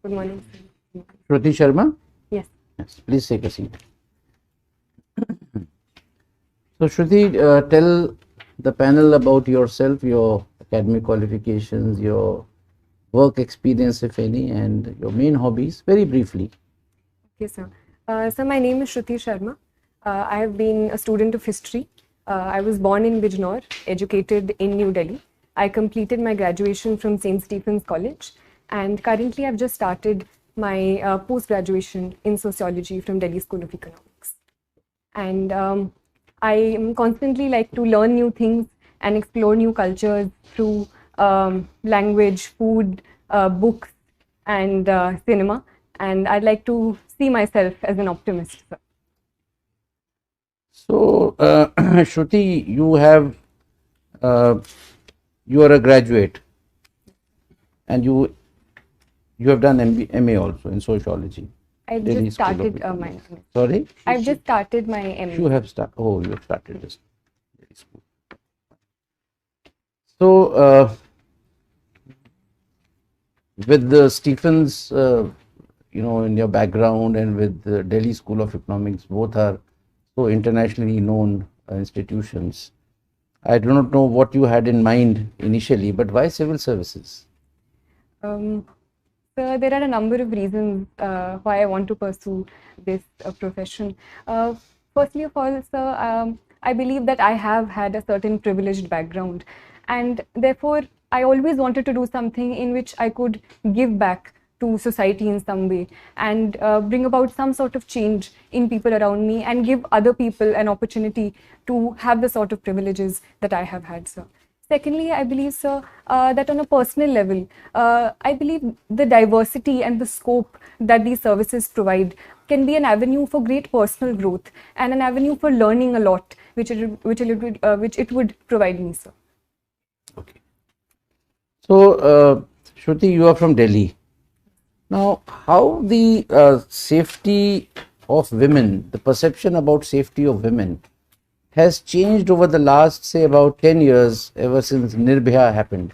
Good morning. Shruti Sharma? Yes. Yes, please take a seat. So, Shruti, tell the panel about yourself, your academic qualifications, your work experience, if any, and your main hobbies, very briefly. Okay, sir. So my name is Shruti Sharma. I have been a student of history. I was born in Bijnor, educated in New Delhi. I completed my graduation from St. Stephen's College, and currently I've just started my post-graduation in sociology from Delhi School of Economics. And I am constantly like to learn new things and explore new cultures through language, food, books, and cinema. And I'd like to see myself as an optimist. So, Shruti, uh, you are a graduate, and you have done MA also in sociology. I've Delhi just School of started my. Economics. Sorry, I've just started my MA. you have started. Oh, you have started this. Delhi School. So, with the Stephens, in your background, and with the Delhi School of Economics, both are so internationally known institutions. I do not know what you had in mind initially, but why civil services? Um, so there are a number of reasons why I want to pursue this profession. Firstly of all, sir, I believe that I have had a certain privileged background, and therefore I always wanted to do something in which I could give back to society in some way and bring about some sort of change in people around me and give other people an opportunity to have the sort of privileges that I have had, sir. Secondly, I believe, sir, that on a personal level, I believe the diversity and the scope that these services provide can be an avenue for great personal growth and an avenue for learning a lot, which it would provide me, sir. Okay. So, Shruti, you are from Delhi. Now, how the safety of women, the perception about safety of women, has changed over the last, say, about 10 years, ever since Nirbhaya happened?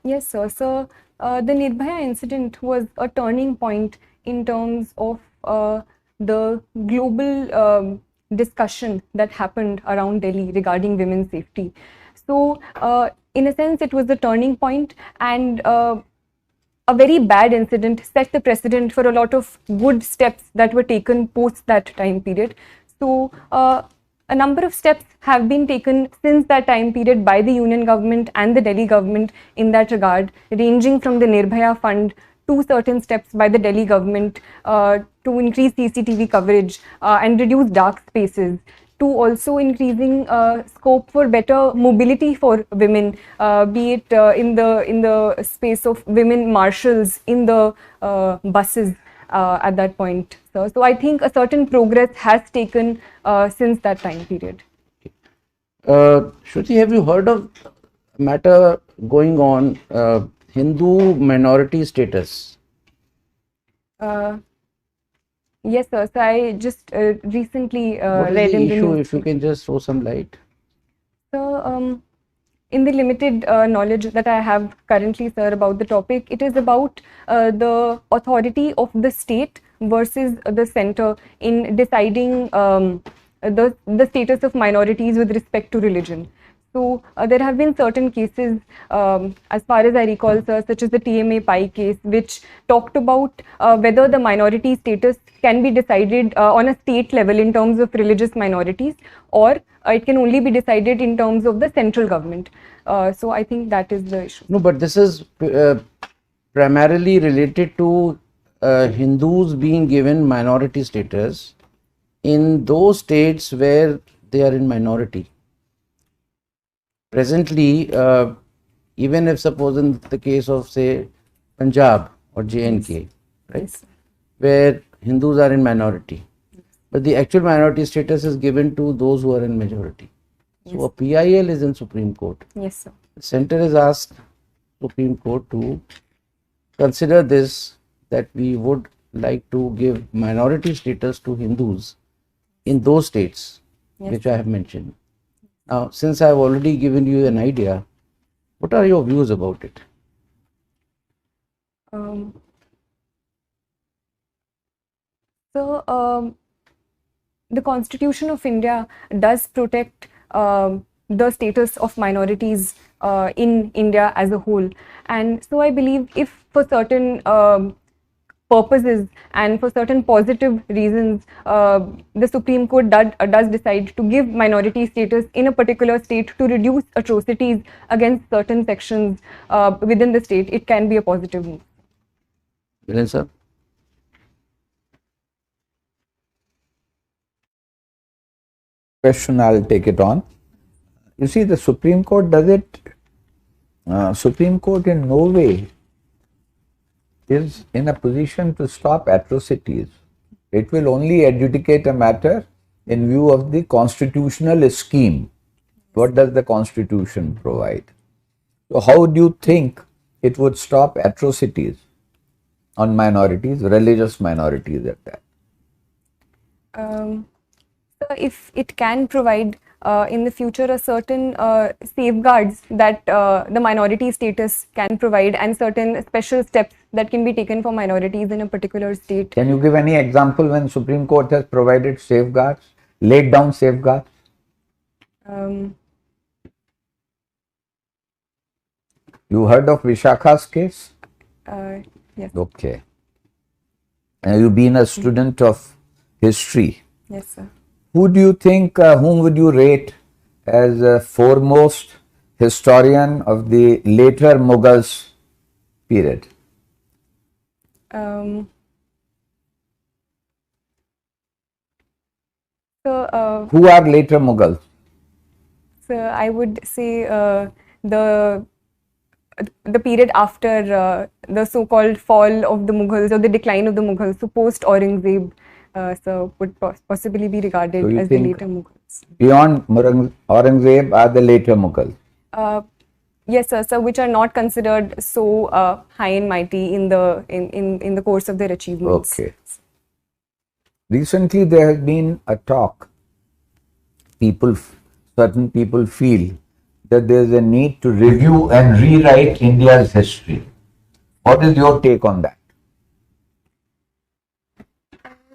Yes, sir. So the Nirbhaya incident was a turning point in terms of the global discussion that happened around Delhi regarding women's safety. So, in a sense, it was a turning point, and a very bad incident set the precedent for a lot of good steps that were taken post that time period. So, a number of steps have been taken since that time period by the union government and the Delhi government in that regard, ranging from the Nirbhaya Fund to certain steps by the Delhi government to increase CCTV coverage and reduce dark spaces, to also increasing scope for better mobility for women, be it in the space of women marshals in the buses at that point. So I think a certain progress has taken since that time period. Shruti, have you heard of a matter going on, Hindu minority status? Uh, yes, sir. So I just recently What is read the in the issue, news. if you can just throw some light? So, in the limited knowledge that I have currently, sir, about the topic, it is about the authority of the state versus the center in deciding the status of minorities with respect to religion. So there have been certain cases, as far as I recall, sir, such as the TMA Pi case, which talked about whether the minority status can be decided on a state level in terms of religious minorities, or it can only be decided in terms of the central government. So I think that is the issue. No, but this is primarily related to Hindus being given minority status in those states where they are in minority. Presently, even if suppose in the case of, say, Punjab or JNK, right, Yes. where Hindus are in minority, but the actual minority status is given to those who are in majority. So a PIL is in Supreme Court. Yes, sir. The center has asked Supreme Court to consider this, that we would like to give minority status to Hindus in those states which I have mentioned. Now, since I have already given you an idea, what are your views about it? Um, so, the Constitution of India does protect the status of minorities in India as a whole. And so I believe if for certain purposes and for certain positive reasons, the Supreme Court does decide to give minority status in a particular state to reduce atrocities against certain sections within the state, it can be a positive move. Viren sir? Question, I'll take it on. You see, the Supreme Court does it. Supreme Court in no way is in a position to stop atrocities. It will only adjudicate a matter in view of the constitutional scheme. What does the Constitution provide? So how do you think it would stop atrocities on minorities, religious minorities at that? So if it can provide in the future a certain safeguards that the minority status can provide and certain special steps that can be taken for minorities in a particular state. Can you give any example when Supreme Court has provided safeguards, laid down safeguards? You heard of Vishakha's case? Yes. Okay. And you've been a student of history. Yes, sir. Who do you think, whom would you rate as a foremost historian of the later Mughals period? So, Who are later Mughals? so I would say the period after the so-called fall of the Mughals or the decline of the Mughals, so post Aurangzeb, so would possibly be regarded So you as the think later Mughals. beyond Aurangzeb are the later Mughals? Yes, sir. So which are not considered so high and mighty in the course of their achievements. Okay. Recently, there has been a talk. Certain people feel that there is a need to review and rewrite India's history. What is your take on that?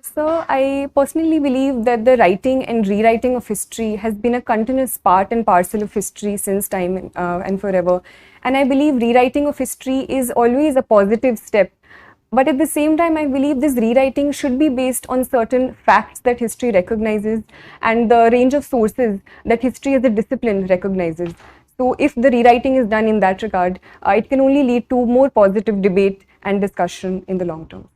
So I personally believe that the writing and rewriting of history has been a continuous part and parcel of history since time and forever. And I believe rewriting of history is always a positive step. But at the same time, I believe this rewriting should be based on certain facts that history recognizes and the range of sources that history as a discipline recognizes. So if the rewriting is done in that regard, it can only lead to more positive debate and discussion in the long term.